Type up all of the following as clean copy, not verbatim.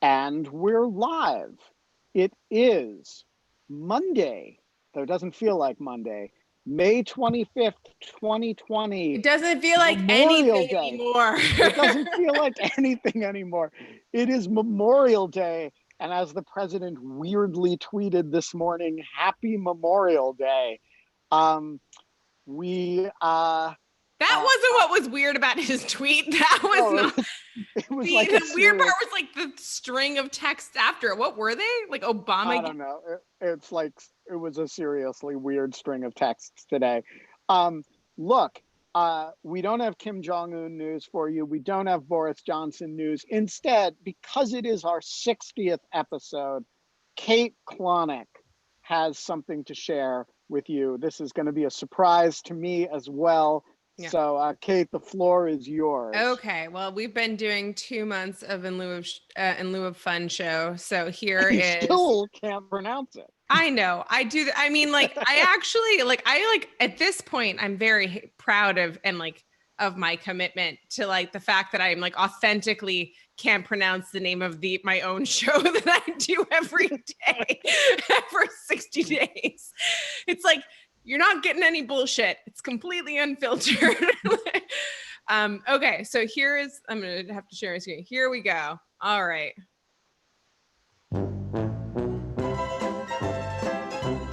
And we're live. It is Monday, though it doesn't feel like Monday, May 25th, 2020. It doesn't feel like Memorial anything Day. anymore. It doesn't feel like anything anymore. It is Memorial Day. And as the president weirdly tweeted this morning, Happy Memorial Day. That wasn't what was weird about his tweet. That was not. It was the like the weird part was like the string of texts after it. What were they? Like Obama? I don't know. It's like it was a seriously weird string of texts today. Look, we don't have Kim Jong-un news for you. We don't have Boris Johnson news. Instead, because it is our 60th episode, Kate Klonick has something to share with you. This is going to be a surprise to me as well. Yeah. So, Kate, the floor is yours. Okay. Well, we've been doing 2 months of In Lieu of Fun show. So here is. Still can't pronounce it. I know. I do. I mean, like, at this point, I'm very proud of my commitment to like the fact that I'm like authentically can't pronounce the name of my own show that I do every day for 60 days. It's like, you're not getting any bullshit. It's completely unfiltered. Okay, so I'm going to have to share my screen. Here we go. All right.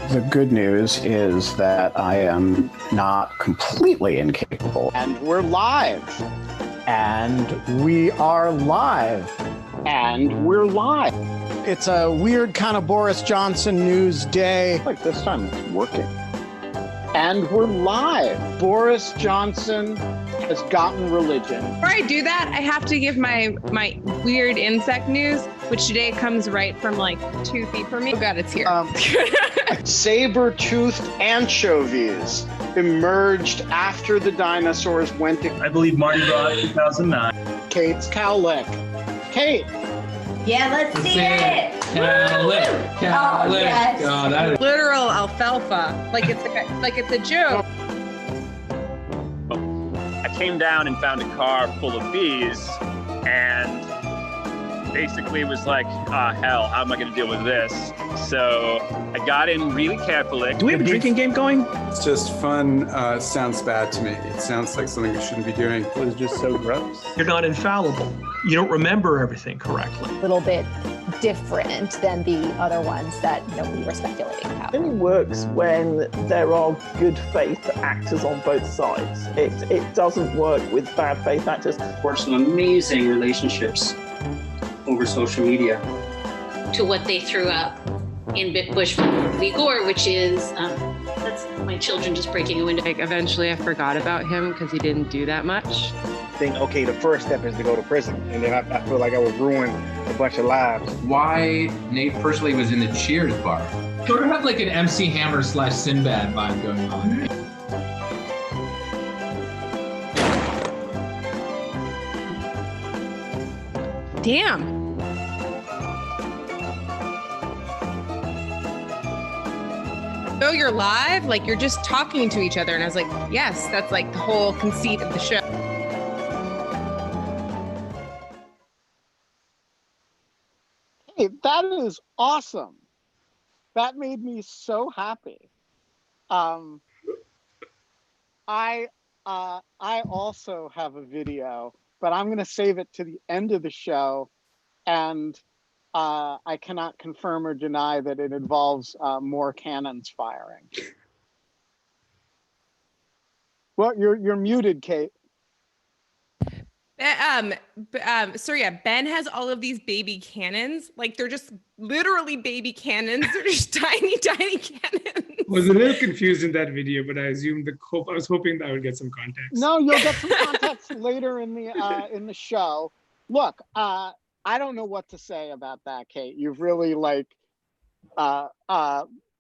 The good news is that I am not completely incapable. And we're live. And we are live. And we're live. It's a weird kind of Boris Johnson news day. Like this time it's working. And we're live. Boris Johnson has gotten religion. Before I do that, I have to give my weird insect news, which today comes right from like 2 feet from me. Oh God, it's here. Saber-toothed anchovies emerged after the dinosaurs went to... I believe Mardi Gras 2009. Kate's cowlick. Kate. Yeah, let's see it. Cowlick. Oh, yes. Oh, that is Literal alfalfa. Like it's a joke. I came down and found a car full of bees and basically was like, hell, how am I going to deal with this? So I got in really carefully. Do we have a drinking game going? It's just fun. Sounds bad to me. It sounds like something we shouldn't be doing. It was just so gross. You're not infallible. You don't remember everything correctly. A little bit different than the other ones that we were speculating about. It only works when there are good faith actors on both sides. It doesn't work with bad faith actors. Forged some amazing relationships over social media. To what they threw up in Bitbush from Lee Gore, which is that's my children just breaking a window. Like eventually I forgot about him because he didn't do that much. Think, okay, the first step is to go to prison. And then I feel like I would ruin a bunch of lives. Why Nate personally was in the Cheers bar. Sort of have like an MC Hammer / Sinbad vibe going on. Damn. So you're live, like you're just talking to each other. And I was like, yes, that's like the whole conceit of the show. Hey, that is awesome. That made me so happy. I also have a video, but I'm going to save it to the end of the show. And I cannot confirm or deny that it involves more cannons firing. Well, you're muted, Kate. So yeah, Ben has all of these baby cannons. Like they're just literally baby cannons. They're just tiny, tiny cannons. I was a little confused in that video, but I assumed I was hoping that I would get some context. No, you'll get some context later in the show. Look, I don't know what to say about that, Kate. You've really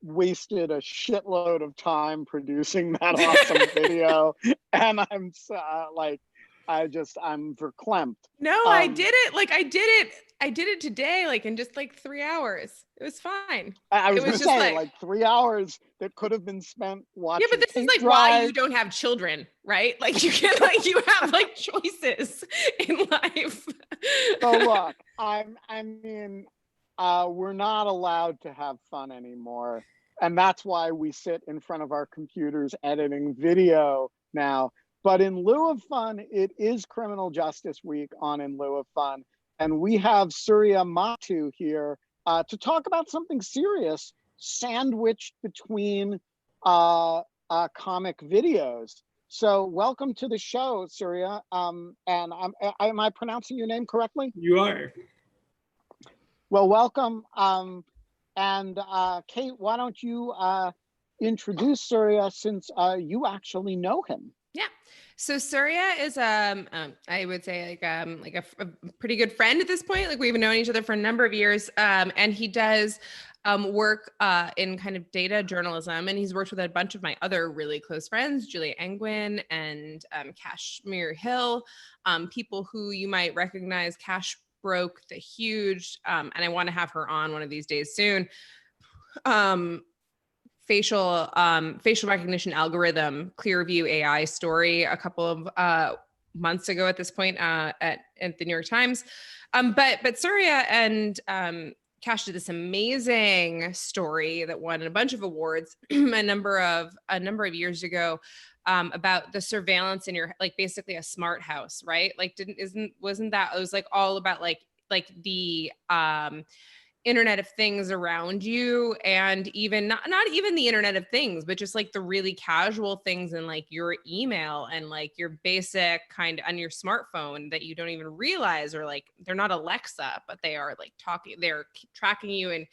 wasted a shitload of time producing that awesome video, and I'm I'm verklempt. No, I did it. Like I did it today, like in just like 3 hours. It was fine. I was going to say like 3 hours that could have been spent watching. Yeah, but this is like why you don't have children, right? Like you can, like you have like choices in life. So look, I mean, we're not allowed to have fun anymore. And that's why we sit in front of our computers editing video now. But in lieu of fun, it is Criminal Justice Week on In Lieu of Fun. And we have Surya Mattu here to talk about something serious sandwiched between comic videos. So welcome to the show, Surya. And am I pronouncing your name correctly? You are. Well, welcome. And Kate, why don't you introduce Surya, since you actually know him? Yeah. So Surya is, I would say like a pretty good friend at this point. Like we've known each other for a number of years. And he does work in kind of data journalism. And he's worked with a bunch of my other really close friends, Julia Angwin and Kashmir Hill, people who you might recognize. Cash broke the huge, and I want to have her on one of these days soon, facial recognition algorithm Clearview AI story a couple of months ago at this point at the New York Times. But Surya and Cash did this amazing story that won a bunch of awards a number of years ago about the surveillance in your, like basically a smart house, right? Like wasn't that, it was like all about like the Internet of Things around you, and even not even the Internet of Things, but just like the really casual things in like your email and like your basic kind on your smartphone that you don't even realize, or like they're not Alexa, but they are like they're tracking you and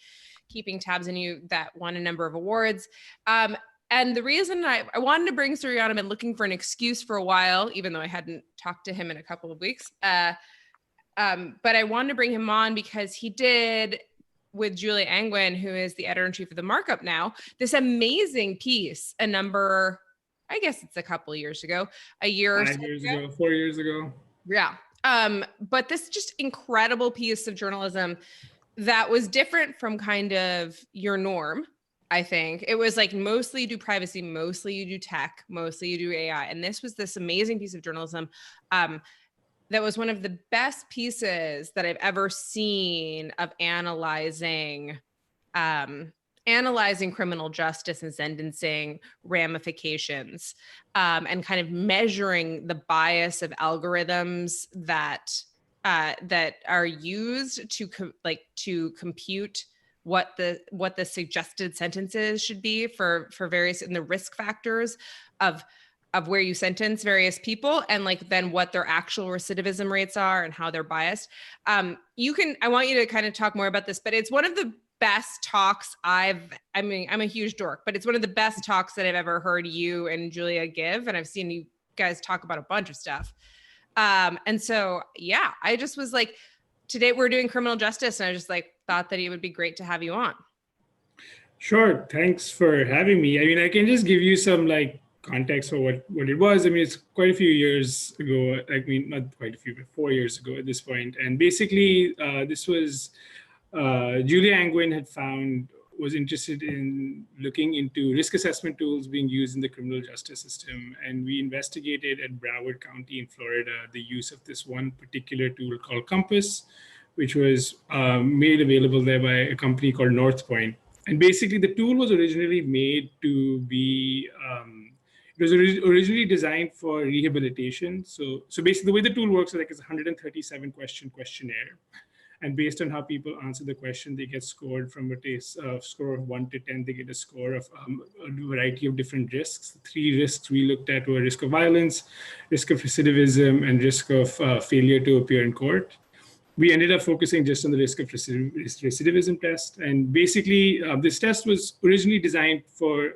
keeping tabs on you, that won a number of awards. And the reason I wanted to bring Surya on, I've been looking for an excuse for a while, even though I hadn't talked to him in a couple of weeks. But I wanted to bring him on because he did, with Julia Angwin, who is the editor-in-chief of the Markup now, this amazing piece I guess it's a couple of years ago, a year or 5 years ago, 4 years ago. Yeah. But this just incredible piece of journalism that was different from kind of your norm. I think it was like mostly you do privacy, mostly you do tech, mostly you do AI. And this was this amazing piece of journalism that was one of the best pieces that I've ever seen of analyzing criminal justice and sentencing ramifications, and kind of measuring the bias of algorithms that are used to compute what the suggested sentences should be for various, and the risk factors of where you sentence various people, and like then what their actual recidivism rates are and how they're biased. I want you to kind of talk more about this, but it's one of the best talks I'm a huge dork, but it's one of the best talks that I've ever heard you and Julia give. And I've seen you guys talk about a bunch of stuff. And so, yeah, I just was like, today we're doing criminal justice, and I just like thought that it would be great to have you on. Sure. Thanks for having me. I mean, I can just give you some like context for what it was. I mean, it's quite a few years ago. I mean, not quite a few, but 4 years ago at this point. And basically, this was Julia Angwin was interested in looking into risk assessment tools being used in the criminal justice system. And we investigated at Broward County in Florida the use of this one particular tool called Compass, which was made available there by a company called Northpoint. And basically, the tool was originally made to be, it was originally designed for rehabilitation. So basically, the way the tool works is like it's a 137 question questionnaire. And based on how people answer the question, they get scored from a score of 1 to 10. They get a score of a variety of different risks. The 3 risks we looked at were risk of violence, risk of recidivism, and risk of failure to appear in court. We ended up focusing just on the risk of recidivism test. And basically, this test was originally designed for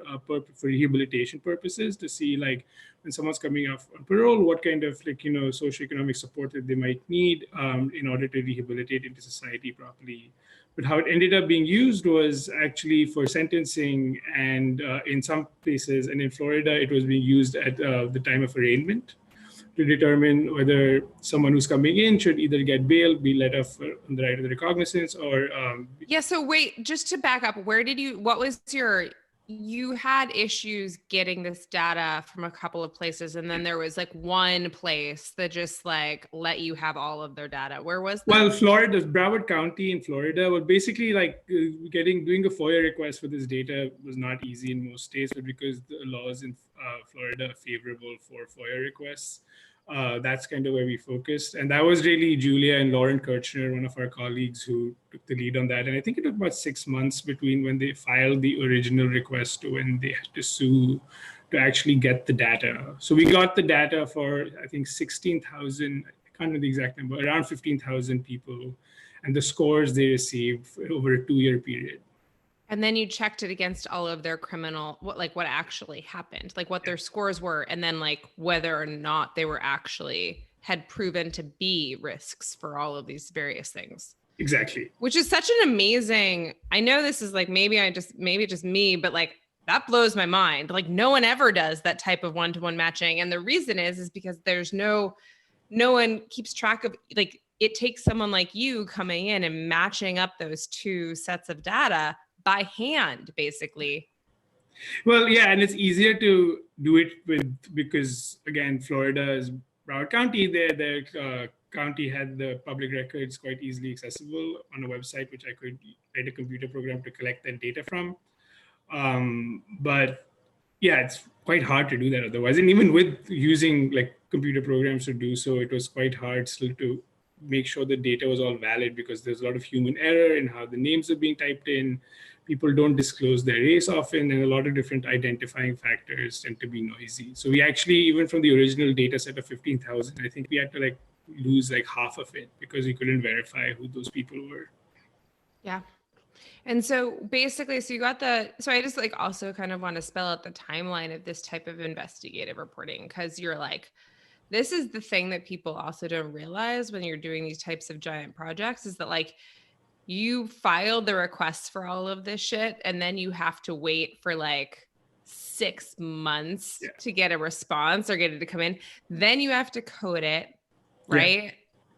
rehabilitation purposes, to see like when someone's coming off on parole, what kind of socioeconomic support that they might need in order to rehabilitate into society properly. But how it ended up being used was actually for sentencing, and in some places, and in Florida, it was being used at the time of arraignment, to determine whether someone who's coming in should either get bail, be let off on the right of the recognizance, or yeah. So wait, just to back up, what was your you had issues getting this data from a couple of places, and then there was like one place that just like let you have all of their data. Where was that? Well, Florida, Broward County in Florida, well, basically like doing a FOIA request for this data was not easy in most states, but because the laws in Florida are favorable for FOIA requests, that's kind of where we focused. And that was really Julia and Lauren Kirchner, one of our colleagues, who took the lead on that. And I think it took about 6 months between when they filed the original request to when they had to sue to actually get the data. So we got the data for, I think, 16,000, I can't know the exact number, around 15,000 people, and the scores they received over a 2-year period. And then you checked it against all of their criminal, what actually happened, like what their scores were, and then like whether or not they were actually had proven to be risks for all of these various things. Exactly. Which is such an amazing, I know this is like, maybe it's just me, but like that blows my mind. Like no one ever does that type of one-to-one matching. And the reason is because there's no one keeps track of, like, it takes someone like you coming in and matching up those two sets of data by hand, basically. Well, yeah, and it's easier to do it because again, Florida is Broward County. Their county had the public records quite easily accessible on a website, which I could write a computer program to collect that data from. But yeah, it's quite hard to do that otherwise. And even with using like computer programs to do so, it was quite hard still to make sure the data was all valid, because there's a lot of human error in how the names are being typed in. People don't disclose their race often, and a lot of different identifying factors tend to be noisy. So we actually, even from the original data set of 15,000, I think we had to like lose like half of it because we couldn't verify who those people were. Yeah. And so basically, so I just like also kind of want to spell out the timeline of this type of investigative reporting, because you're like, this is the thing that people also don't realize when you're doing these types of giant projects, is that like you filed the requests for all of this shit, and then you have to wait for like 6 months to get a response or get it to come in. Then you have to code it, right?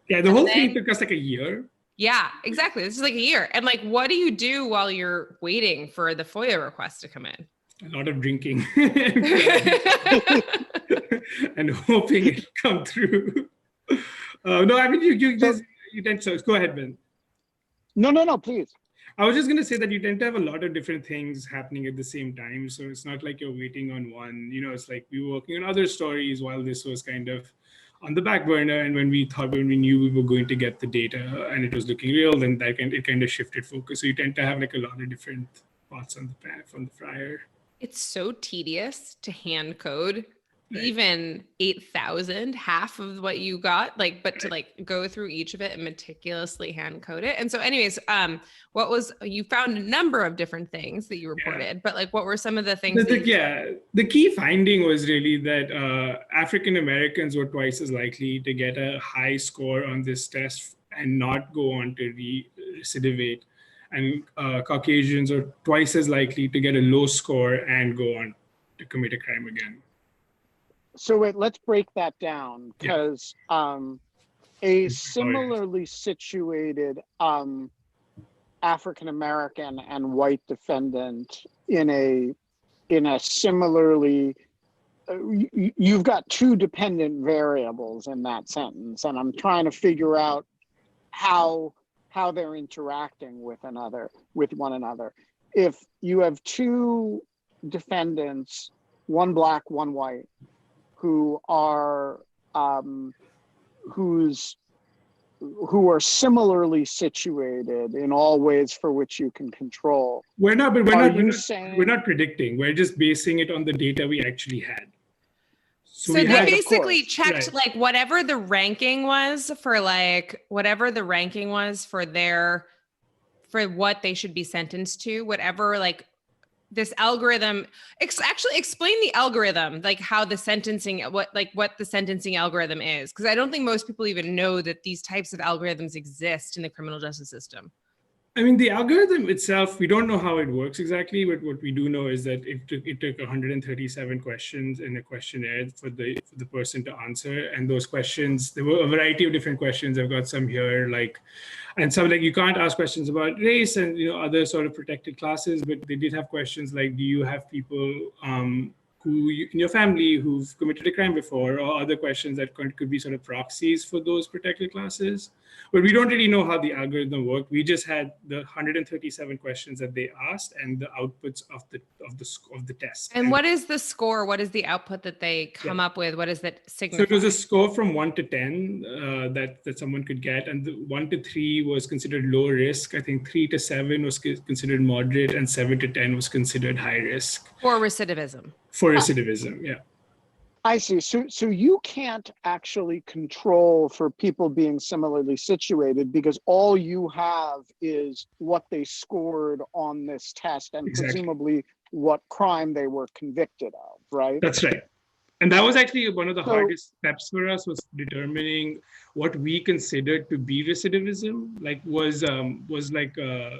Yeah, the whole thing took us like a year. Yeah, exactly. This is like a year. And like, what do you do while you're waiting for the FOIA request to come in? A lot of drinking and hoping it'll come through. No, I mean, you tend to, go ahead, Ben. No, please. I was just going to say that you tend to have a lot of different things happening at the same time. So it's not like you're waiting on one, it's like we were working on other stories while this was kind of on the back burner. And when we knew we were going to get the data and it was looking real, then it kind of shifted focus. So you tend to have like a lot of different pots on the fire. It's so tedious to hand code, even 8,000, half of what you got, but to like go through each of it and meticulously hand code it. And so anyways, you found a number of different things that you reported, but like, what were some of the things? The key finding was really that African Americans were twice as likely to get a high score on this test and not go on to recidivate. And Caucasians are twice as likely to get a low score and go on to commit a crime again. So wait, let's break that down, because a similarly situated African American and white defendant in a similarly, you've got two dependent variables in that sentence, and I'm trying to figure out how they're interacting with one another. If you have two defendants, one black, one white, who are similarly situated in all ways for which you can control. We're not predicting. We're just basing it on the data we actually had. So they basically checked like whatever the ranking was for what they should be sentenced to, whatever like this algorithm. Actually explain the algorithm, like how the sentencing, what the sentencing algorithm is, because I don't think most people even know that these types of algorithms exist in the criminal justice system. I mean, the algorithm itself, we don't know how it works exactly, but what we do know is that it took 137 questions in a questionnaire for the person to answer. And those questions, there were a variety of different questions. I've got some here, and some you can't ask questions about race and other sort of protected classes, but they did have questions like, do in your family who've committed a crime before, or other questions that could be sort of proxies for those protected classes. But we don't really know how the algorithm worked. We just had the 137 questions that they asked and the outputs of the test. And what is the score? What is the output that they come up with? What does that signify? So it was a score from 1 to 10 that someone could get, and 1 to 3 was considered low risk. I think 3 to 7 was considered moderate, and 7 to 10 was considered high risk. For recidivism. For recidivism, yeah. I see. So you can't actually control for people being similarly situated because all you have is what they scored on this test and presumably what crime they were convicted of, right? That's right. And that was actually one of the hardest steps for us, was determining what we considered to be recidivism.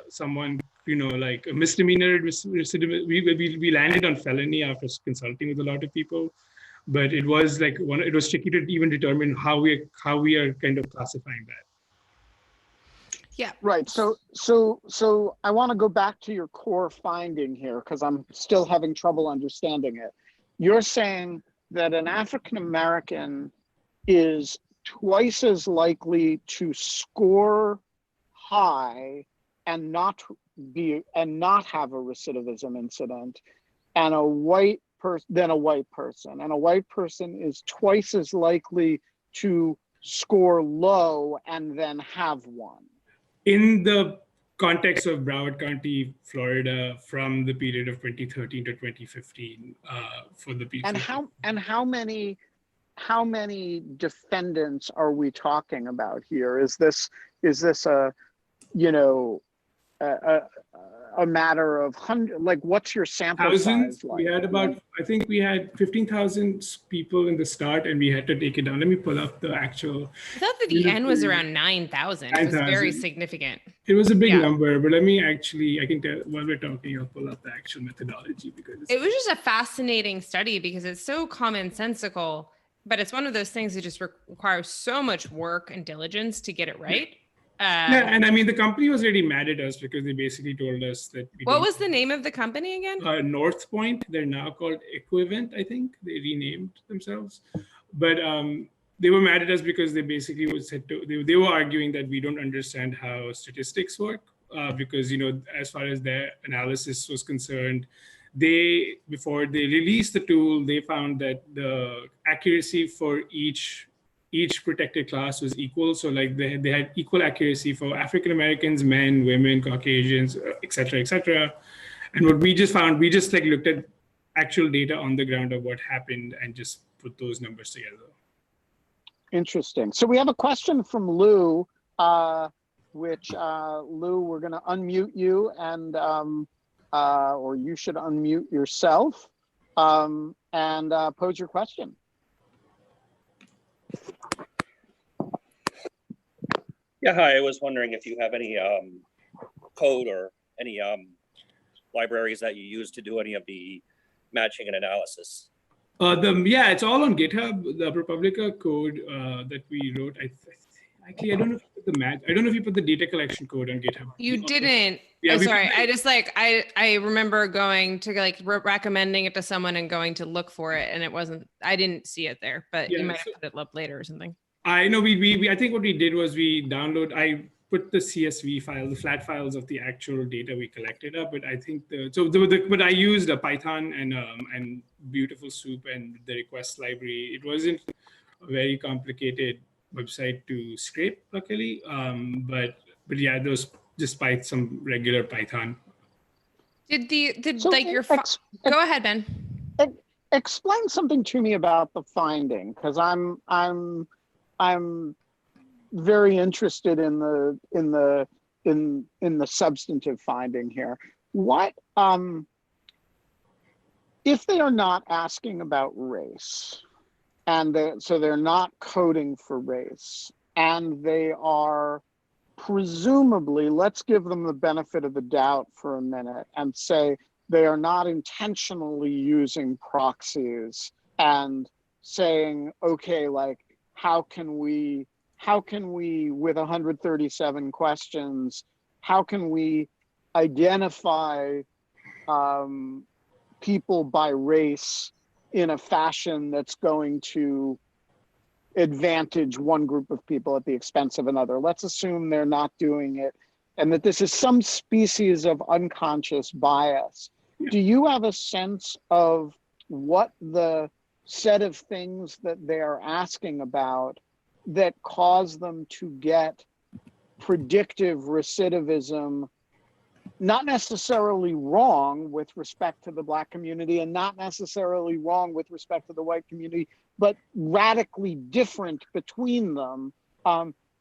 Someone, like a misdemeanor recidivism. We landed on felony after consulting with a lot of people. But it was it was tricky to even determine how we are kind of classifying that. Yeah. Right. So I want to go back to your core finding here because I'm still having trouble understanding it. You're saying that an African American is twice as likely to score high and not have a recidivism incident, and a white person, and a white person is twice as likely to score low and then have one. In the context of Broward County, Florida, from the period of 2013 to 2015, for the people. And how many defendants are we talking about here? Is this a matter of what's your sample size like? We had I think we had 15,000 people in the start, and we had to take it down. Let me pull up the actual. I thought that the end was around 9,000. It was very significant. It was a big number, but let me I can tell while we're talking, I'll pull up the actual methodology because it was just a fascinating study because it's so commonsensical, but it's one of those things that just requires so much work and diligence to get it right. And I mean, the company was really mad at us because they basically told us that. What was the name of the company again? North Point. They're now called Equivent, I think. They renamed themselves. But they were mad at us because they basically they were arguing that we don't understand how statistics work because, as far as their analysis was concerned, before they released the tool, they found that the accuracy for each protected class was equal. So they had equal accuracy for African Americans, men, women, Caucasians, et cetera. And what we just found, we just looked at actual data on the ground of what happened and just put those numbers together. Interesting. So we have a question from Lieu, which Lieu, we're going to unmute you and or you should unmute yourself and pose your question. Yeah, hi. I was wondering if you have any code or any libraries that you use to do any of the matching and analysis. It's all on GitHub. The ProPublica code that we wrote. Actually, I don't know if you put the match. I don't know if you put the data collection code on GitHub. You didn't. Yeah, sorry. I just I remember going to recommending it to someone and going to look for it, and it wasn't. I didn't see it there, but you might have put it up later or something. I know I think what we did was I put the CSV file, the flat files of the actual data we collected up, but I think but I used a Python and Beautiful Soup and the request library. It wasn't a very complicated website to scrape, luckily. But yeah, those just some regular Python. Go ahead, Ben. Explain something to me about the finding, because I'm very interested in the substantive finding here. What if they are not asking about race, and so they're not coding for race, and they are presumably, let's give them the benefit of the doubt for a minute and say they are not intentionally using proxies and saying, okay, like, how can we, with 137 questions, how can we identify people by race in a fashion that's going to advantage one group of people at the expense of another? Let's assume they're not doing it and that this is some species of unconscious bias. Do you have a sense of what the set of things that they're asking about that cause them to get predictive recidivism, not necessarily wrong with respect to the Black community and not necessarily wrong with respect to the white community, but radically different between them?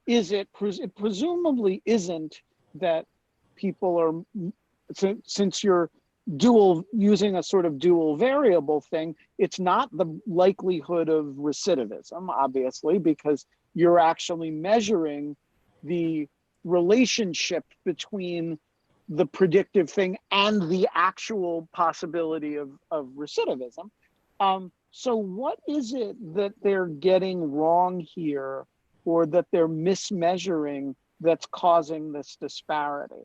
It presumably isn't that people are, since you're using a sort of dual variable thing, it's not the likelihood of recidivism, obviously, because you're actually measuring the relationship between the predictive thing and the actual possibility of recidivism. So what is it that they're getting wrong here, or that they're mismeasuring, that's causing this disparity?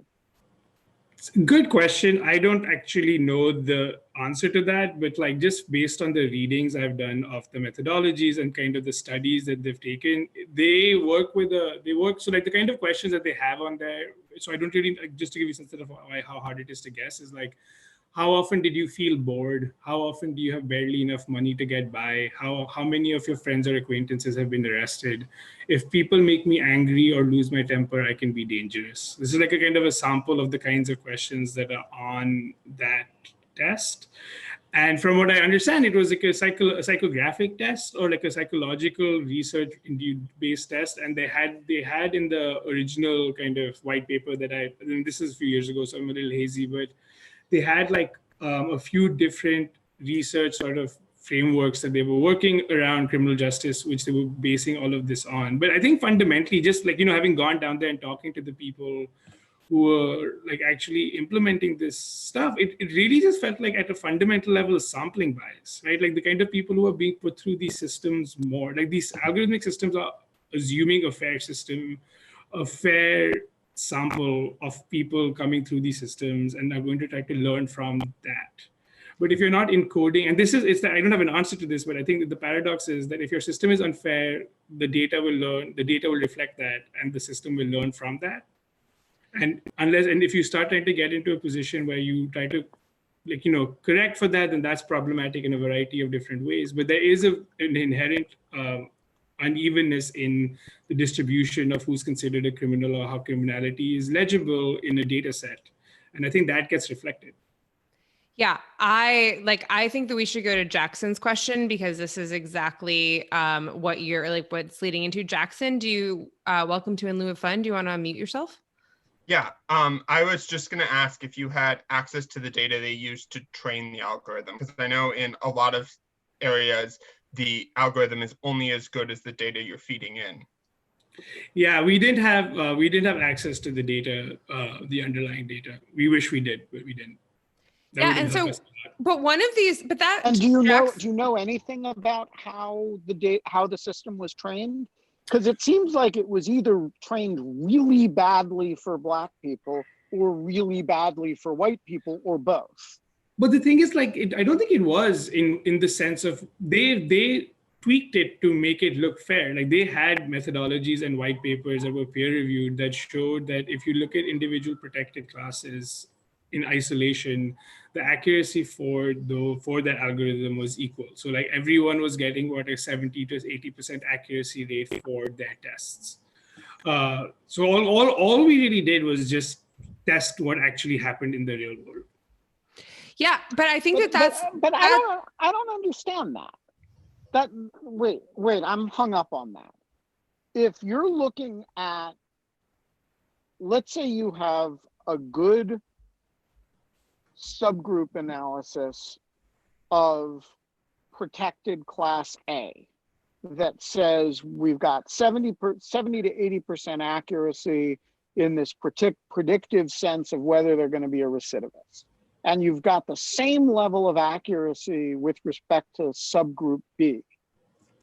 Good question. I don't actually know the answer to that, but like just based on the readings I've done of the methodologies and kind of the studies that they've taken, so like the kind of questions that they have on there. So I don't really, just to give you some sort of how hard it is to guess, is like, how often did you feel bored? How often do you have barely enough money to get by? How many of your friends or acquaintances have been arrested? If people make me angry or lose my temper, I can be dangerous. This is like a kind of a sample of the kinds of questions that are on that test. And from what I understand, it was like a psychographic test, or like a psychological research-based test. And they had in the original kind of white paper that this is a few years ago, so I'm a little hazy, but they had like a few different research sort of frameworks that they were working around criminal justice, which they were basing all of this on. But I think fundamentally, just like, having gone down there and talking to the people who were like actually implementing this stuff, it really just felt like at a fundamental level, a sampling bias, right? Like the kind of people who are being put through these systems more, like these algorithmic systems are assuming a fair system, a fair sample of people coming through these systems, and are going to try to learn from that. But if you're not encoding, and I don't have an answer to this, but I think that the paradox is that if your system is unfair, the data will reflect that, and the system will learn from that. And if you start trying to get into a position where you try to correct for that, then that's problematic in a variety of different ways. But there is an inherent unevenness in the distribution of who's considered a criminal or how criminality is legible in a data set. And I think that gets reflected. Yeah, I think that we should go to Jackson's question, because this is exactly what's leading into. Jackson, welcome to In Lieu of Fun. Do you want to unmute yourself? Yeah, I was just going to ask if you had access to the data they used to train the algorithm, because I know in a lot of areas, the algorithm is only as good as the data you're feeding in. Yeah, we didn't have access to the data, the underlying data. We wish we did, but we didn't. But one of these, And do you know anything about how the system was trained? Because it seems like it was either trained really badly for Black people or really badly for white people, or both. But the thing is, I don't think it was in the sense of they tweaked it to make it look fair. Like they had methodologies and white papers that were peer reviewed that showed that if you look at individual protected classes in isolation, the accuracy for that algorithm was equal. So like everyone was getting a 70 to 80% accuracy rate for their tests. So all we really did was just test what actually happened in the real world. Yeah, but I think I don't understand that. Wait, I'm hung up on that. If you're looking at, let's say you have a good subgroup analysis of protected class A that says we've got 70 to 80% accuracy in this predictive sense of whether they're going to be a recidivist. And you've got the same level of accuracy with respect to subgroup B.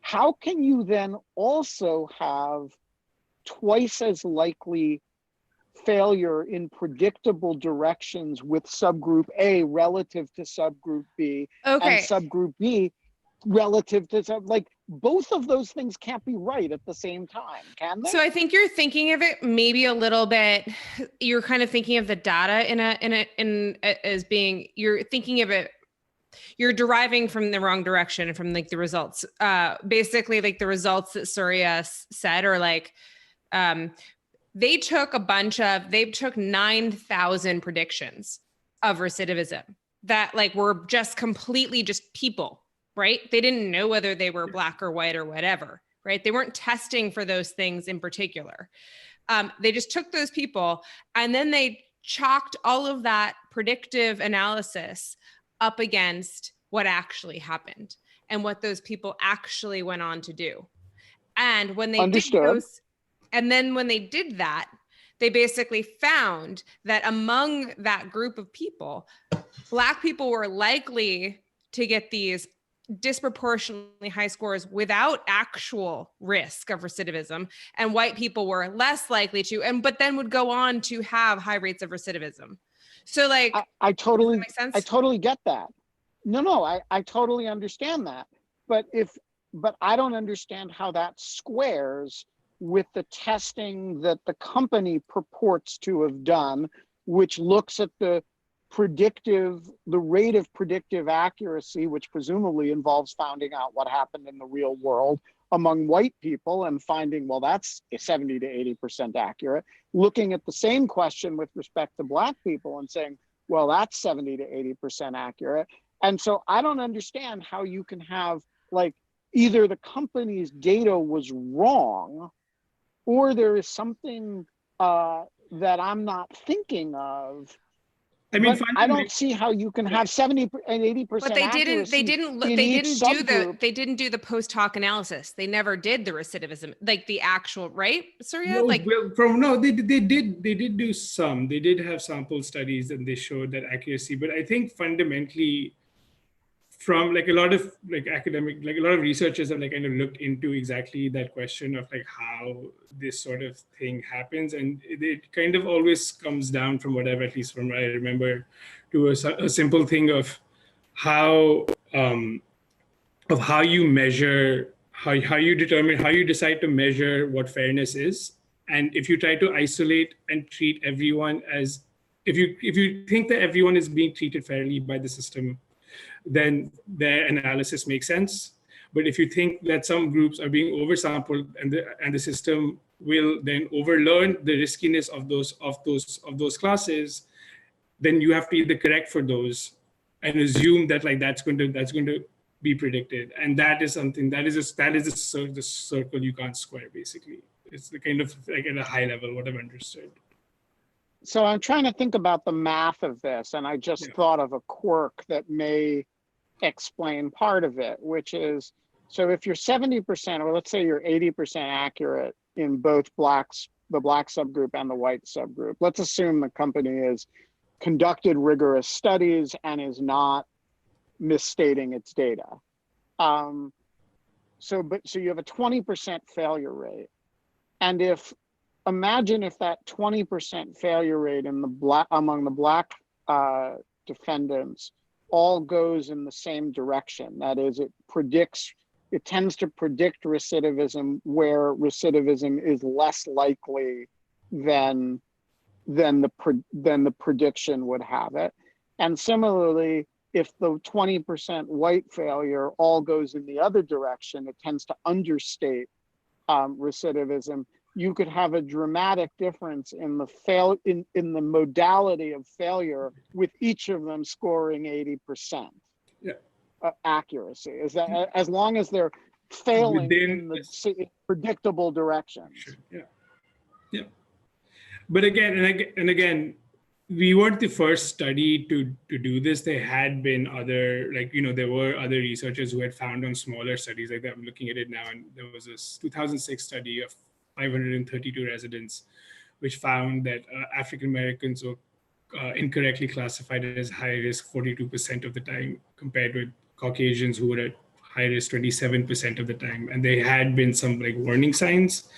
How can you then also have twice as likely failure in predictable directions with subgroup A relative to subgroup B, and subgroup B relative to like both of those things can't be right at the same time, can they? So I think you're thinking of it maybe a little bit. You're kind of thinking of the data as being. You're thinking of it. You're deriving from the wrong direction from like the results. Basically, like the results that Surya said are like. They took 9,000 predictions of recidivism that like were just completely just people, right? They didn't know whether they were Black or white or whatever, right? They weren't testing for those things in particular. They just took those people and then they chalked all of that predictive analysis up against what actually happened and what those people actually went on to do. And when they did those, and then when they did that, they basically found that among that group of people, Black people were likely to get these disproportionately high scores without actual risk of recidivism, and white people were less likely to, but then would go on to have high rates of recidivism. So like, I totally, does that make sense? I totally get that. No, I totally understand that. But I don't understand how that squares with the testing that the company purports to have done, which looks at the rate of predictive accuracy, which presumably involves finding out what happened in the real world among white people and finding, well, that's 70 to 80% accurate. Looking at the same question with respect to Black people and saying, well, that's 70 to 80% accurate. And so I don't understand how you can have like either the company's data was wrong or there is something that I'm not thinking of. I mean, I don't see how you can have 70 and 80%. But they didn't do the post hoc analysis. They never did the recidivism, like the actual, right, Surya? They did do some. They did have sample studies and they showed that accuracy. But I think fundamentally, from like a lot of like academic, like a lot of researchers have like kind of looked into exactly that question of like how this sort of thing happens, and it kind of always comes down from whatever, at least from what I remember, to a simple thing of how you measure, how you decide to measure what fairness is, and if you try to isolate and treat everyone as if you think that everyone is being treated fairly by the system, then their analysis makes sense. But if you think that some groups are being oversampled and the system will then overlearn the riskiness of those classes, then you have to either correct for those and assume that like that's going to be predicted. And that is something that is the circle you can't square. Basically, it's the kind of like at a high level what I've understood. So I'm trying to think about the math of this, and I just thought of a quirk that may explain part of it, which is, so if you're 70%, or let's say you're 80% accurate in both the Black subgroup and the white subgroup, let's assume the company has conducted rigorous studies and is not misstating its data. So you have a 20% failure rate. And imagine if that 20% failure rate among the Black defendants all goes in the same direction. That is, it tends to predict recidivism where recidivism is less likely than the prediction would have it. And similarly, if the 20% white failure all goes in the other direction, it tends to understate recidivism. You could have a dramatic difference in the modality of failure, with each of them scoring 80% accuracy. Is that as long as they're failing in the predictable directions? Sure. Yeah. But again, we weren't the first study to do this. There had been other, there were other researchers who had found on smaller studies like that. I'm looking at it now, and there was this 2006 study of 532 residents which found that African Americans were incorrectly classified as high risk 42% of the time, compared with Caucasians who were at high risk 27% of the time. And there had been some like warning signs,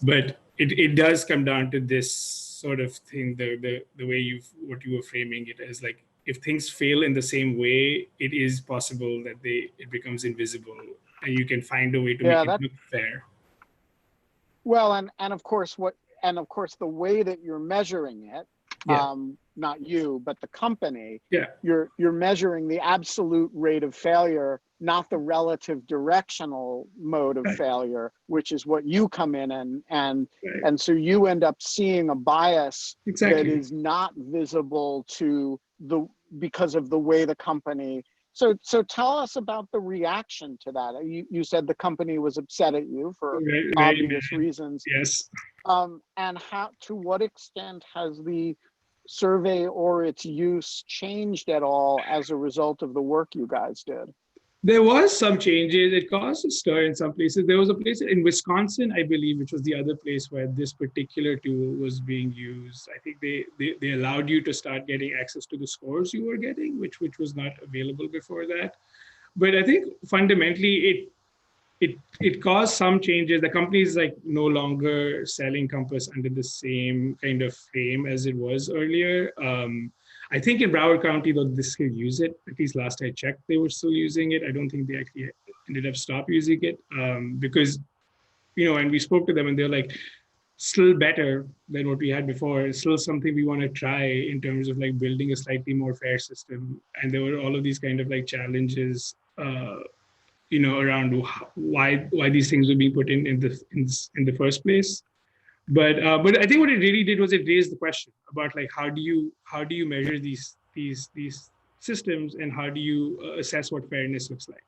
but it does come down to this sort of thing, the way what you were framing it as, like, if things fail in the same way, it is possible that it becomes invisible, and you can find a way to make it look fair. Well, and of course the way that you're measuring it, not you, but the company, you're measuring the absolute rate of failure, not the relative directional mode of failure, which is what you come in and so you end up seeing a bias that is not visible to because of the way the company. So tell us about the reaction to that. You said the company was upset at you for obvious reasons. Yes. And to what extent has the survey or its use changed at all as a result of the work you guys did? There was some changes. It caused a stir in some places. There was a place in Wisconsin, I believe, which was the other place where this particular tool was being used. I think they allowed you to start getting access to the scores you were getting, which was not available before that. But I think fundamentally it caused some changes. The company is like no longer selling Compass under the same kind of frame as it was earlier. I think in Broward County, though, they still use it. At least last I checked, they were still using it. I don't think they actually ended up stop using it because, and we spoke to them and they're like, still better than what we had before. It's still something we want to try in terms of like building a slightly more fair system. And there were all of these kind of like challenges, around why these things were being put in the first place. But I think what it really did was it raised the question about like how do you measure these systems, and how do you assess what fairness looks like?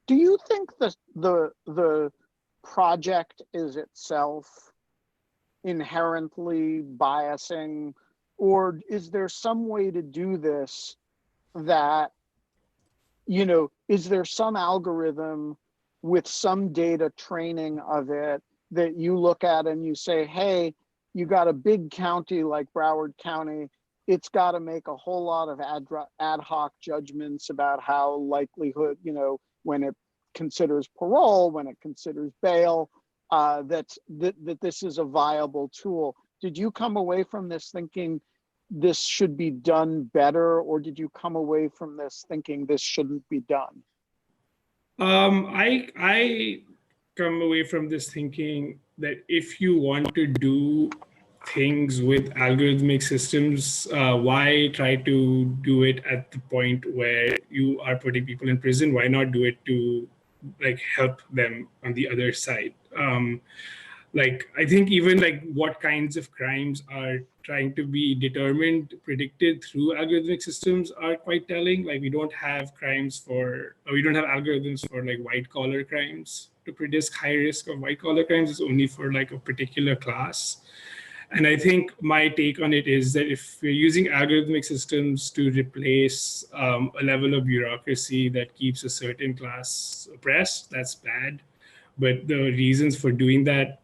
Do you think the project is itself inherently biasing, or is there some way to do this that, is there some algorithm with some data training of it that you look at and you say, hey, you got a big county like Broward County, it's got to make a whole lot of ad hoc judgments about how likelihood, when it considers parole, when it considers bail, that this is a viable tool. Did you come away from this thinking this should be done better, or did you come away from this thinking this shouldn't be done? I come away from this thinking that if you want to do things with algorithmic systems, why try to do it at the point where you are putting people in prison? Why not do it to like help them on the other side? I think even like what kinds of crimes are trying to be predicted through algorithmic systems are quite telling. Like we don't have algorithms for like white collar crimes to predict high risk of white collar crimes. It's only for like a particular class. And I think my take on it is that if we're using algorithmic systems to replace a level of bureaucracy that keeps a certain class oppressed, that's bad. But the reasons for doing that,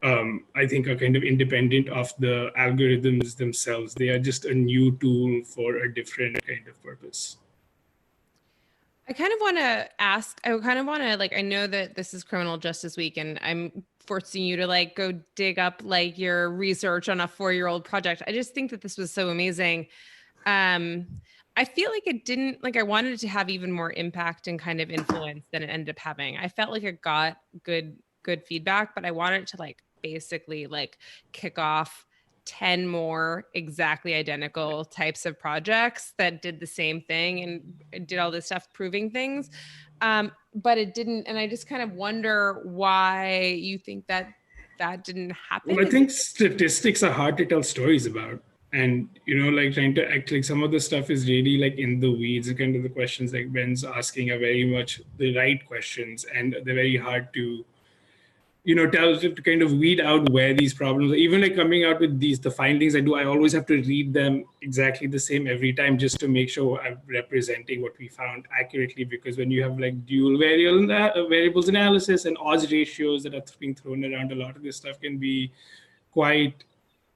I think, are kind of independent of the algorithms themselves. They are just a new tool for a different kind of purpose. I kind of want to ask, I know that this is Criminal Justice Week and I'm forcing you to like go dig up like your research on a 4-year-old project. I just think that this was so amazing. I feel like it didn't, like I wanted it to have even more impact and kind of influence than it ended up having. I felt like it got good feedback, but I wanted it to like basically like kick off 10 more exactly identical types of projects that did the same thing and did all this stuff proving things. But it didn't. And I just kind of wonder why you think that didn't happen. Well, I think statistics are hard to tell stories about. And, like trying to act like some of the stuff is really like in the weeds. Kind of the questions like Ben's asking are very much the right questions, and they're very hard to to kind of weed out where these problems are. Even like coming out with the findings I always have to read them exactly the same every time just to make sure I'm representing what we found accurately. Because when you have like dual variables analysis and odds ratios that are being thrown around, a lot of this stuff can be quite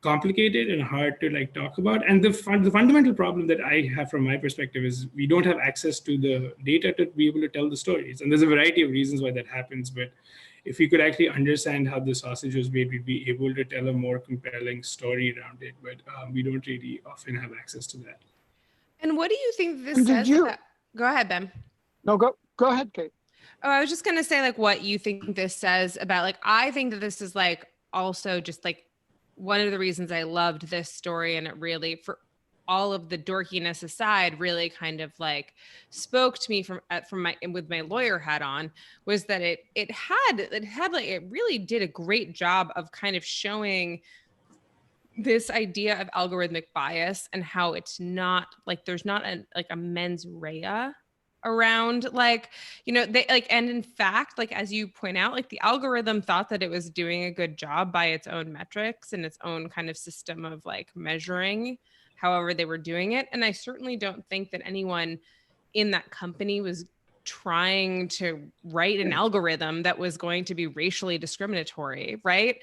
complicated and hard to like talk about. And the fundamental problem that I have from my perspective is we don't have access to the data to be able to tell the stories. And there's a variety of reasons why that happens. But if we could actually understand how the sausage was made, we'd be able to tell a more compelling story around it. But we don't really often have access to that. And what do you think this says about... Go ahead, Ben. No, go ahead, Kate. Oh, I was just going to say like what you think this says about like, I think that this is like also just like one of the reasons I loved this story, and it really, for all of the dorkiness aside, really kind of like spoke to me from my, with my lawyer hat on, was that it really did a great job of kind of showing this idea of algorithmic bias and how it's not like, there's not a mens rea around like, you know, they like, and in fact, like, as you point out, like the algorithm thought that it was doing a good job by its own metrics and its own kind of system of like measuring however they were doing it. And I certainly don't think that anyone in that company was trying to write an algorithm that was going to be racially discriminatory, right?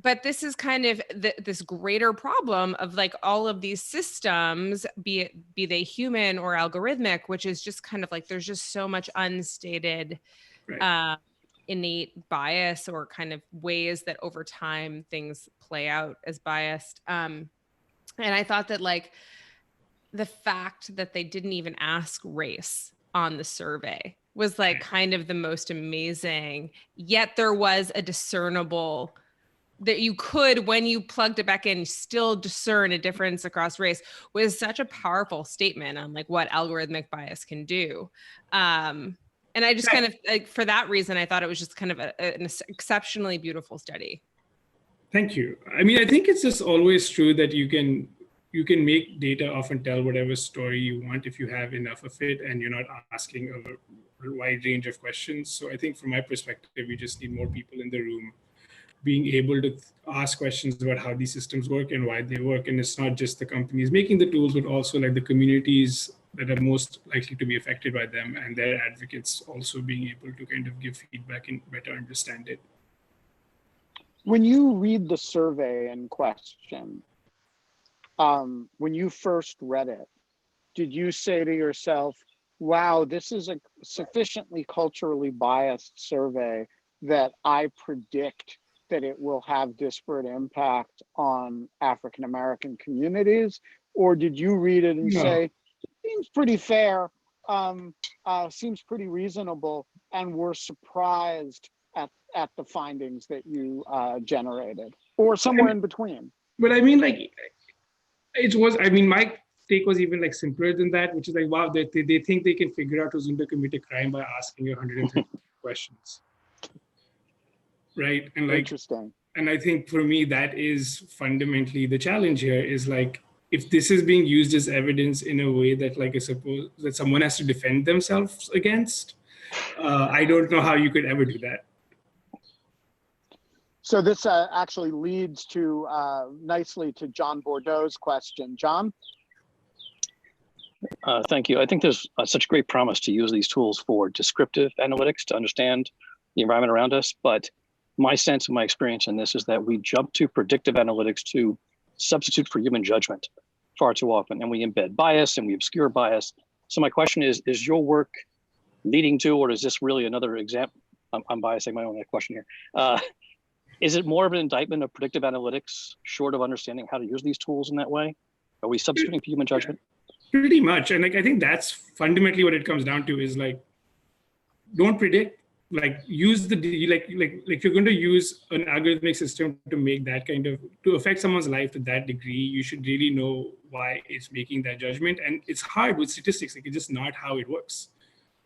But this is kind of this greater problem of like all of these systems, be they human or algorithmic, which is just kind of like there's just so much unstated innate bias or kind of ways that over time things play out as biased. And I thought that like the fact that they didn't even ask race on the survey was like kind of the most amazing, yet there was a discernible that you could, when you plugged it back in, still discern a difference across race, was such a powerful statement on like what algorithmic bias can do. And I just kind of, like, for that reason, I thought it was just kind of an exceptionally beautiful study. Thank you. I mean, I think it's just always true that you can make data often tell whatever story you want if you have enough of it and you're not asking a wide range of questions. So I think from my perspective, we just need more people in the room being able to ask questions about how these systems work and why they work. And it's not just the companies making the tools, but also like the communities that are most likely to be affected by them and their advocates also being able to kind of give feedback and better understand it. When you read the survey in question, when you first read it, did you say to yourself, wow, this is a sufficiently culturally biased survey that I predict that it will have disparate impact on African-American communities? Or did you read it and say, seems pretty fair, seems pretty reasonable, and were surprised at the findings that you generated, or somewhere in between? But I mean, like, my take was even like simpler than that, which is like, wow, they think they can figure out who's going to commit a crime by asking you 130 questions. Right. And like, interesting. And I think for me, that is fundamentally the challenge here is like, if this is being used as evidence in a way that like, I suppose that someone has to defend themselves against, I don't know how you could ever do that. So this actually leads to nicely to John Bordeaux's question. John? Thank you. I think there's such great promise to use these tools for descriptive analytics to understand the environment around us. But my sense and my experience in this is that we jump to predictive analytics to substitute for human judgment far too often. And we embed bias and we obscure bias. So my question is your work leading to, or is this really another example? I'm biasing my own question here. Is it more of an indictment of predictive analytics, short of understanding how to use these tools in that way? Are we substituting for human judgment? Pretty much. And like, I think that's fundamentally what it comes down to is like, don't predict, like use the, like you're going to use an algorithmic system to make that kind of, to affect someone's life to that degree, you should really know why it's making that judgment. And it's hard with statistics, like it's just not how it works.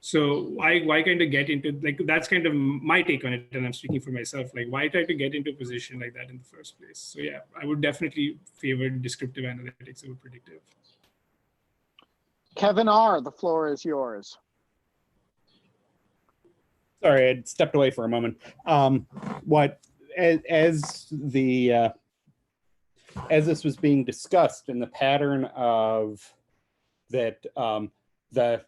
So why kind of get into, like, that's kind of my take on it, and I'm speaking for myself, like why try to get into a position like that in the first place? So yeah, I would definitely favor descriptive analytics over predictive. Kevin R., the floor is yours. Sorry, I stepped away for a moment. As this was being discussed, and the pattern of that, the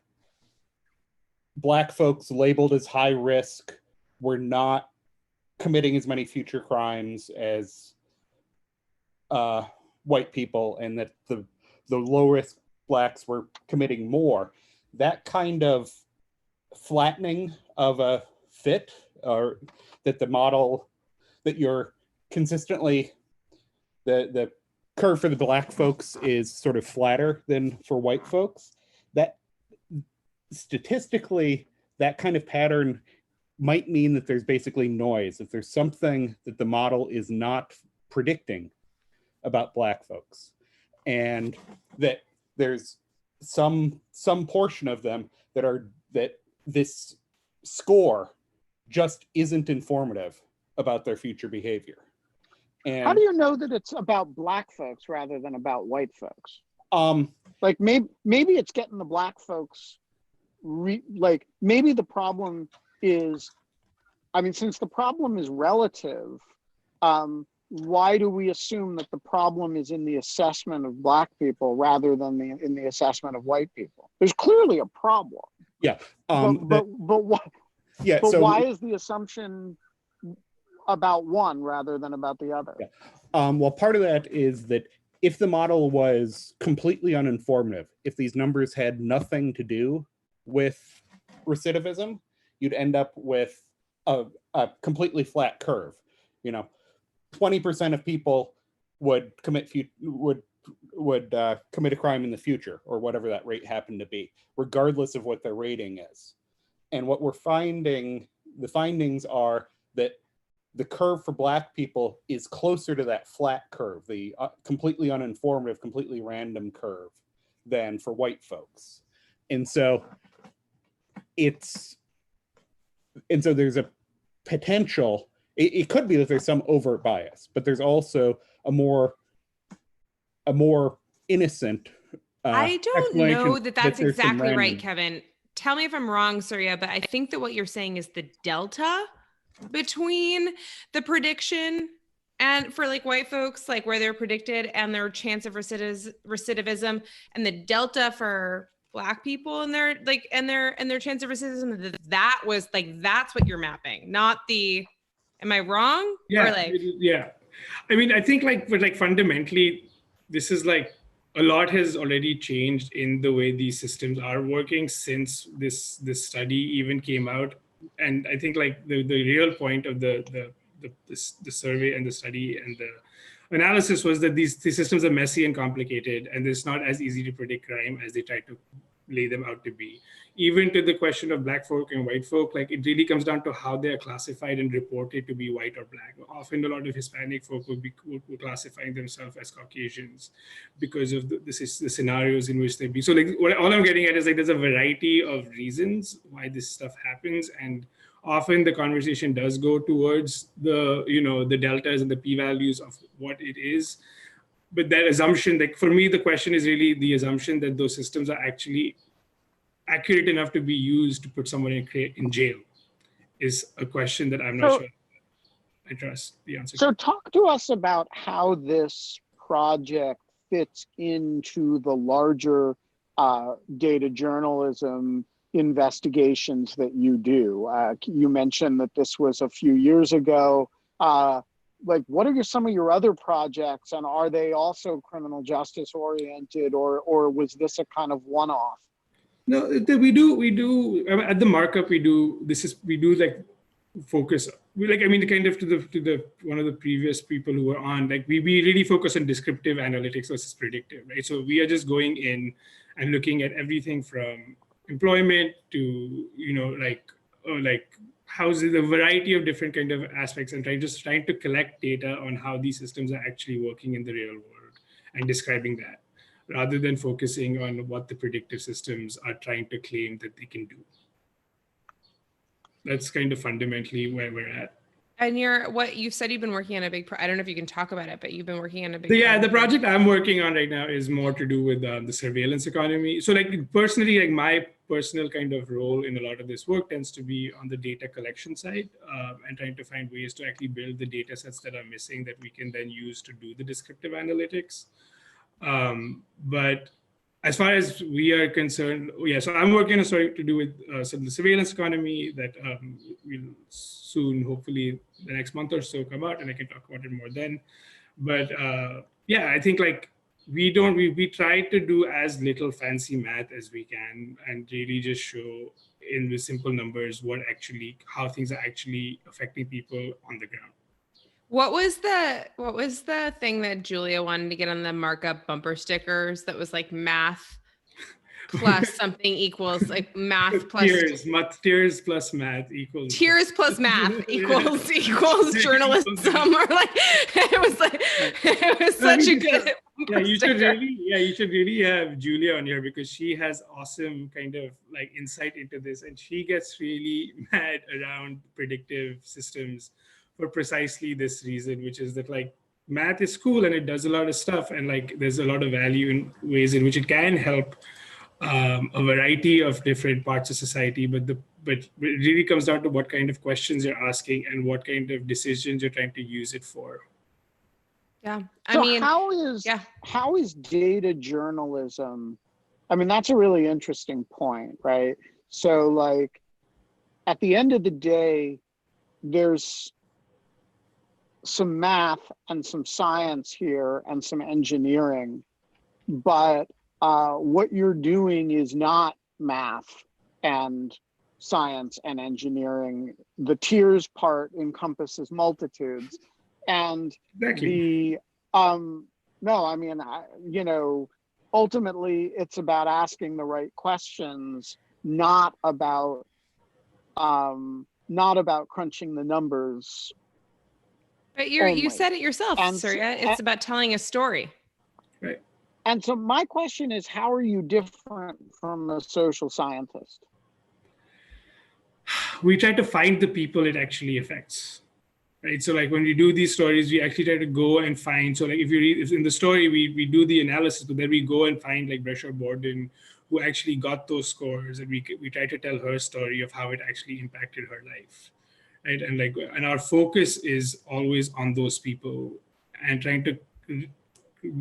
Black folks labeled as high risk were not committing as many future crimes as white people, and that the low risk blacks were committing more. That kind of flattening of a fit, or that the model that you're consistently, the curve for the black folks is sort of flatter than for white folks, that statistically that kind of pattern might mean that there's basically noise, that there's something that the model is not predicting about black folks, and that there's some portion of them that this score just isn't informative about their future behavior. And how do you know that it's about black folks rather than about white folks? Like maybe it's getting the black folks, like maybe the problem is, I mean, since the problem is relative, why do we assume that the problem is in the assessment of black people rather than in the assessment of white people? There's clearly a problem. Yeah. But why? Yeah. But so why is the assumption about one rather than about the other? Yeah. Well, part of that is that if the model was completely uninformative, if these numbers had nothing to do with recidivism, you'd end up with a completely flat curve. 20% of people would commit a crime in the future, or whatever that rate happened to be, regardless of what their rating is. And what we're finding, the findings are that the curve for black people is closer to that flat curve, the completely uninformative, completely random curve, than for white folks. And so there's a potential, it could be that there's some overt bias, but there's also a more innocent I don't know that that's there's some exactly right, random. Kevin. Tell me if I'm wrong, Surya, but I think that what you're saying is the delta between the prediction and for like white folks, like where they're predicted and their chance of recidivism, and the delta for black people and their chance of recidivism, that was like, that's what you're mapping, not the, am I wrong? Yeah. Or like, yeah. I mean, I think but fundamentally, this is like, a lot has already changed in the way these systems are working since this study even came out. And I think like the real point of the survey and the study and the analysis was that these systems are messy and complicated, and it's not as easy to predict crime as they try to lay them out to be. Even to the question of black folk and white folk, like it really comes down to how they are classified and reported to be white or black. Often a lot of Hispanic folk will be classifying themselves as Caucasians because of the scenarios in which they be. So like all I'm getting at is like there's a variety of reasons why this stuff happens, and often the conversation does go towards the deltas and the p-values of what it is. But that assumption, like for me, the question is really the assumption that those systems are actually accurate enough to be used to put someone in jail is a question that I'm not sure I trust the answer. So talk to us about how this project fits into the larger data journalism investigations that you do. You mentioned that this was a few years ago. Like, what are some of your other projects, and are they also criminal justice oriented, or was this a kind of one-off? No, we do at the Markup. We do like focus. Kind of to the one of the previous people who were on. Like we really focus on descriptive analytics versus predictive, right? So we are just going in and looking at everything from employment to houses, a variety of different kind of aspects, and trying to collect data on how these systems are actually working in the real world and describing that, rather than focusing on what the predictive systems are trying to claim that they can do. That's kind of fundamentally where we're at. And what you said you've been working on a big, I don't know if you can talk about it, but you've been working on a big. The project I'm working on right now is more to do with the surveillance economy. So personally, my personal kind of role in a lot of this work tends to be on the data collection side, and trying to find ways to actually build the data sets that are missing that we can then use to do the descriptive analytics. But as far as we are concerned, yeah, so I'm working on a story to do with some of the surveillance economy that will soon, hopefully the next month or so, come out, and I can talk about it more then. But yeah, I think like we try to do as little fancy math as we can and really just show in the simple numbers how things are actually affecting people on the ground. What was the thing that Julia wanted to get on the Markup bumper stickers that was like math plus something equals like math plus tears plus math equals tears plus math equals journalism, or like it was such a good you should really have Julia on here, because she has awesome kind of like insight into this, and she gets really mad around predictive systems for precisely this reason, which is that like math is cool and it does a lot of stuff, and like there's a lot of value in ways in which it can help a variety of different parts of society, but it really comes down to what kind of questions you're asking and what kind of decisions you're trying to use it for. Yeah, how is data journalism? I mean, that's a really interesting point, right? So like at the end of the day, there's some math and some science here and some engineering, but what you're doing is not math and science and engineering. The tiers part encompasses multitudes, and ultimately it's about asking the right questions, not about crunching the numbers. But you said it yourself, Surya. It's about telling a story. Right. And so my question is, how are you different from a social scientist? We try to find the people it actually affects, right? So like when we do these stories, we actually try to go and find, so like if you read in the story, we do the analysis, but then we go and find like Brescia Borden, who actually got those scores, and we try to tell her story of how it actually impacted her life. Right? And our focus is always on those people and trying to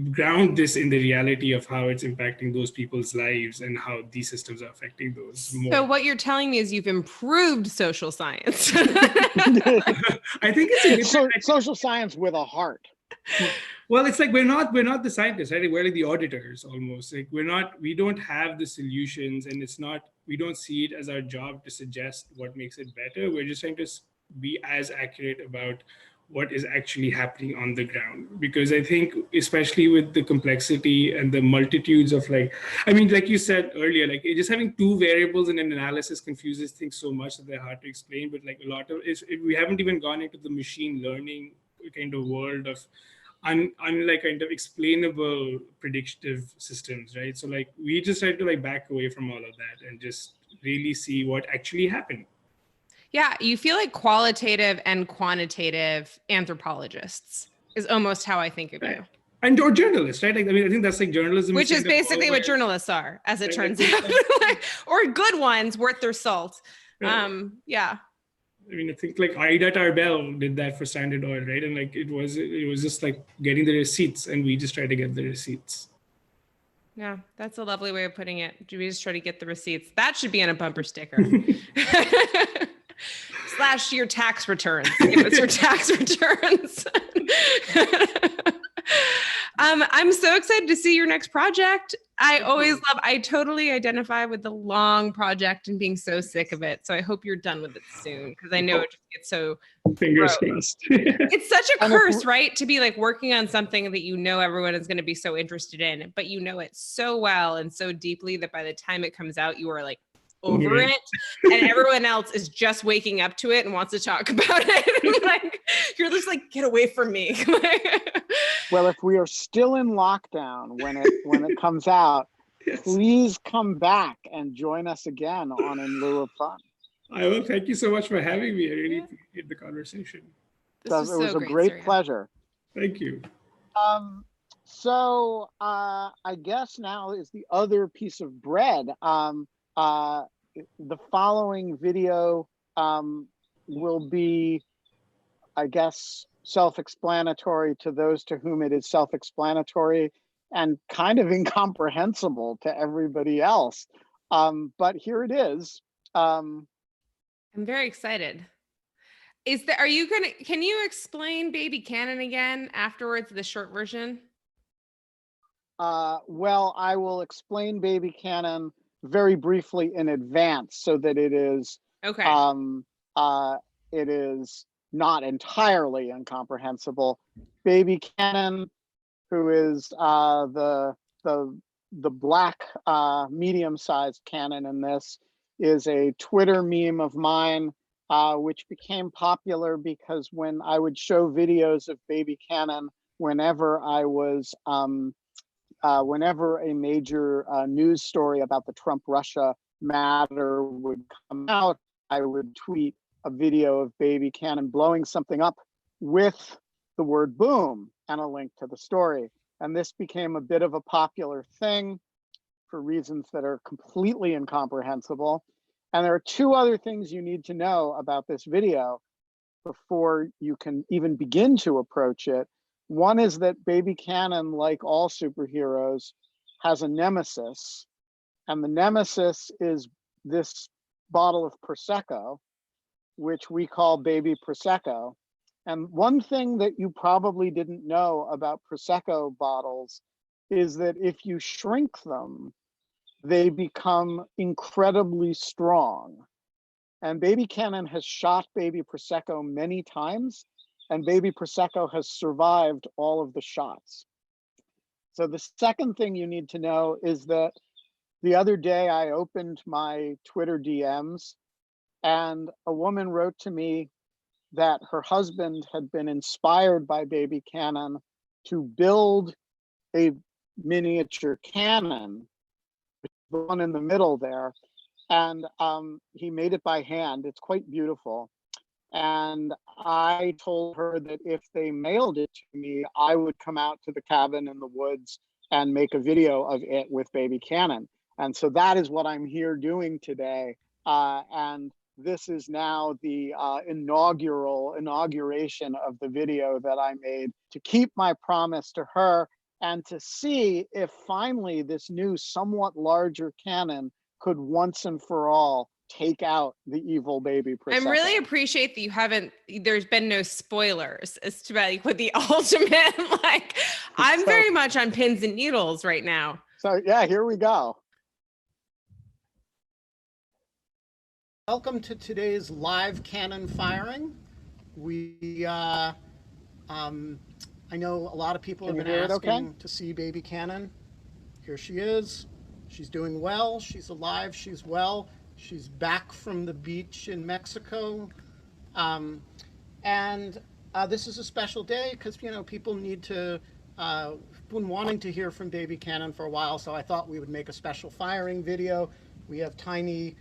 ground this in the reality of how it's impacting those people's lives and how these systems are affecting those more. So what you're telling me is you've improved social science. I think it's social science with a heart. Well, it's like we're not the scientists, right? We're like the auditors almost. Like we don't have the solutions, and we don't see it as our job to suggest what makes it better. We're just trying to be as accurate about what is actually happening on the ground. Because I think, especially with the complexity and the multitudes of like you said earlier, like just having two variables in an analysis confuses things so much that they're hard to explain. But like a lot of we haven't even gone into the machine learning kind of world of unlike kind of explainable predictive systems, right? So like we just try to like back away from all of that and just really see what actually happened. Yeah, you feel like qualitative and quantitative anthropologists is almost how I think of you. And or journalists, right? Like, I mean, I think that's like journalism. Which is basically what journalists are, as it turns out. Or good ones, worth their salt. Right. Yeah. I mean, I think like Ida Tarbell did that for Standard Oil, right? And like it was just like getting the receipts, and we just try to get the receipts. Yeah, that's a lovely way of putting it. We just try to get the receipts. That should be on a bumper sticker. / your tax returns. Give us your tax returns. I'm so excited to see your next project. I totally identify with the long project and being so sick of it. So I hope you're done with it soon, because I know it just gets so fingers crossed. It's such a curse, right? To be like working on something that you know everyone is going to be so interested in, but you know it so well and so deeply that by the time it comes out, you are like over it, and everyone else is just waking up to it and wants to talk about it. And like you're just like, get away from me. Well, if we are still in lockdown when it comes out, please come back and join us again on In Lieu of Fun. I will. Thank you so much for having me. I really appreciate the conversation. It was a great pleasure. Thank you. So I guess now is the other piece of bread. The following video will be, I guess, self-explanatory to those to whom it is self-explanatory. and kind of incomprehensible to everybody else. But here it is. I'm very excited. Can you explain Baby Canon again afterwards, the short version? Well, I will explain Baby Canon very briefly in advance so that it is okay. It is not entirely incomprehensible. Baby Canon, who is the black medium-sized canon in this, is a Twitter meme of mine, which became popular because when I would show videos of Baby Canon, whenever I was whenever a major news story about the Trump-Russia matter would come out, I would tweet a video of Baby Canon blowing something up with the word boom and a link to the story. And this became a bit of a popular thing for reasons that are completely incomprehensible. And there are two other things you need to know about this video before you can even begin to approach it. One is that Baby Canon, like all superheroes, has a nemesis. And the nemesis is this bottle of Prosecco, which we call Baby Prosecco. And one thing that you probably didn't know about Prosecco bottles is that if you shrink them, they become incredibly strong. And Baby Canon has shot Baby Prosecco many times, and Baby Prosecco has survived all of the shots. So the second thing you need to know is that the other day I opened my Twitter DMs and a woman wrote to me that her husband had been inspired by Baby Canon to build a miniature cannon, the one in the middle there. And he made it by hand. It's quite beautiful. And I told her that if they mailed it to me, I would come out to the cabin in the woods and make a video of it with Baby Canon. And so that is what I'm here doing today. And this is now the inauguration of the video that I made to keep my promise to her and to see if finally this new somewhat larger cannon could once and for all take out the evil Baby Prosecco. I really appreciate that there's been no spoilers as to like what the ultimate, like, I'm very much on pins and needles right now. So yeah, here we go. Welcome to today's live cannon firing. I know a lot of people have been asking to see Baby Canon. Here she is. She's doing well. She's alive. She's well. She's back from the beach in Mexico. This is a special day because, you know, people need to, been wanting to hear from Baby Canon for a while, so I thought we would make a special firing video. We have tiny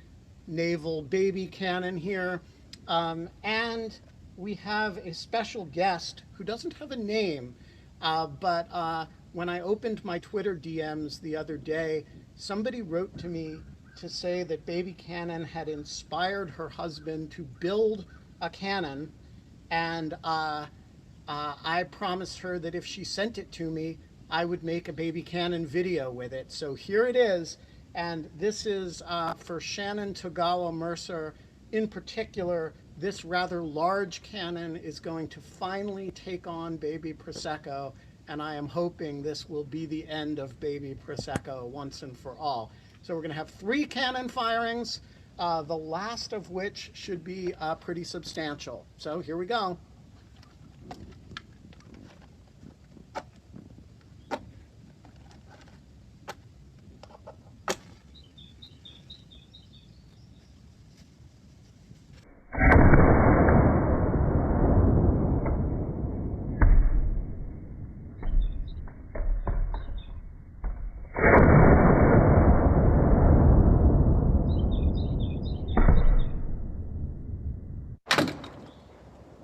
naval Baby Canon here. And we have a special guest who doesn't have a name, but when I opened my Twitter DMs the other day, somebody wrote to me to say that Baby Canon had inspired her husband to build a cannon, and I promised her that if she sent it to me, I would make a Baby Canon video with it. So here it is, and this is for Shannon Tagawa Mercer in particular. This rather large cannon is going to finally take on Baby Prosecco, and I am hoping this will be the end of Baby Prosecco once and for all. So we're going to have 3 cannon firings, the last of which should be pretty substantial. So here we go.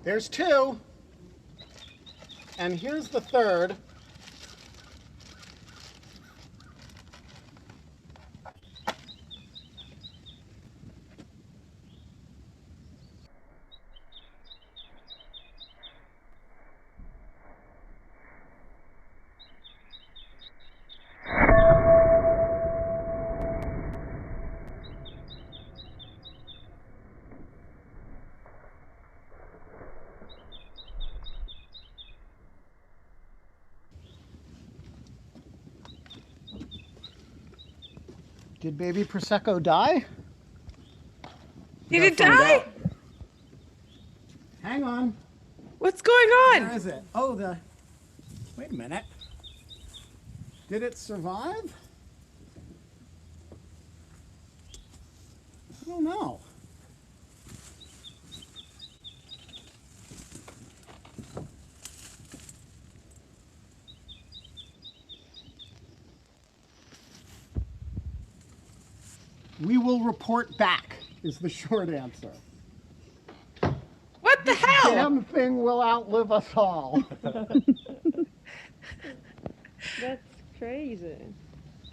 There's 2, and here's the 3rd. Did baby Prosecco die? Did it die? Hang on. What's going on? Where is it? Oh, wait a minute. Did it survive? I don't know. We will report back, is the short answer. What the hell? Damn thing will outlive us all. That's crazy.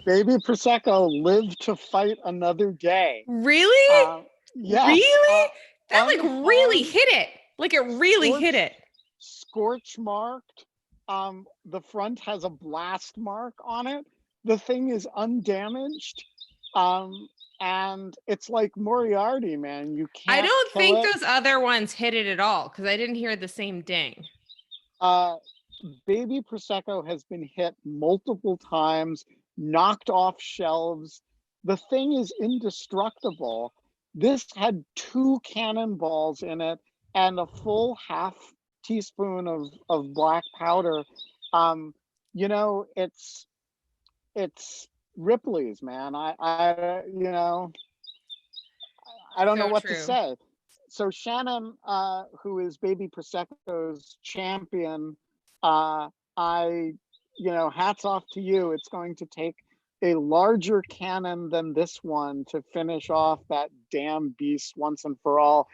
Baby Prosecco lived to fight another day. Really? Yes. Really? That like really hit it. Like it really hit it. Scorch marked. The front has a blast mark on it. The thing is undamaged. And it's like Moriarty, man. You can't. I don't kill think it. those other ones hit it at all because I didn't hear the same ding. Baby Prosecco has been hit multiple times, knocked off shelves. The thing is indestructible. This had 2 cannonballs in it and a full half teaspoon of black powder. You know, it's Ripley's, man. I don't know what to say. So Shannon, who is Baby Prosecco's champion, hats off to you. It's going to take a larger cannon than this one to finish off that damn beast once and for all.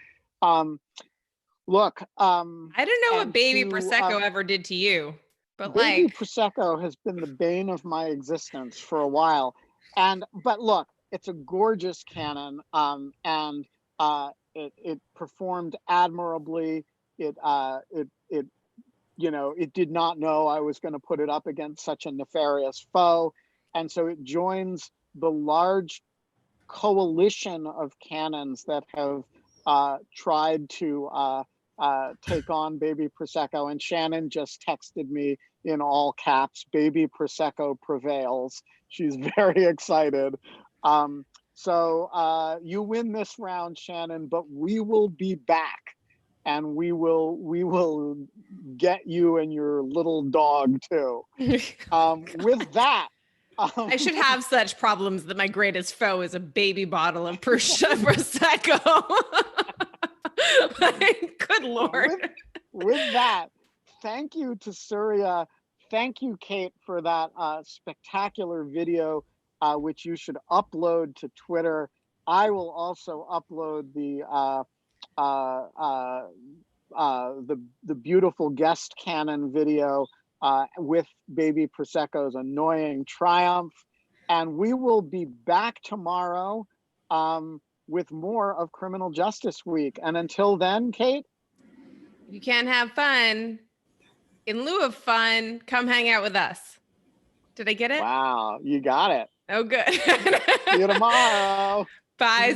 Look, I don't know what Baby Prosecco ever did to you, but Baby Prosecco has been the bane of my existence for a while. But look, it's a gorgeous cannon, and it performed admirably. It did not know I was going to put it up against such a nefarious foe. And so it joins the large coalition of cannons that have tried to take on Baby Prosecco. And Shannon just texted me in all caps, Baby Prosecco prevails. She's very excited. So you win this round, Shannon, but we will be back. And we will get you and your little dog too. With that, I should have such problems that my greatest foe is a baby bottle of Prosecco. Good Lord. With that, thank you to Surya. Thank you, Kate, for that spectacular video, which you should upload to Twitter. I will also upload the beautiful guest cannon video with Baby Prosecco's annoying triumph. And we will be back tomorrow with more of Criminal Justice Week. And until then, Kate? You can't have fun. In lieu of fun, come hang out with us. Did I get it? Wow, you got it. Oh, good. See you tomorrow. Bye.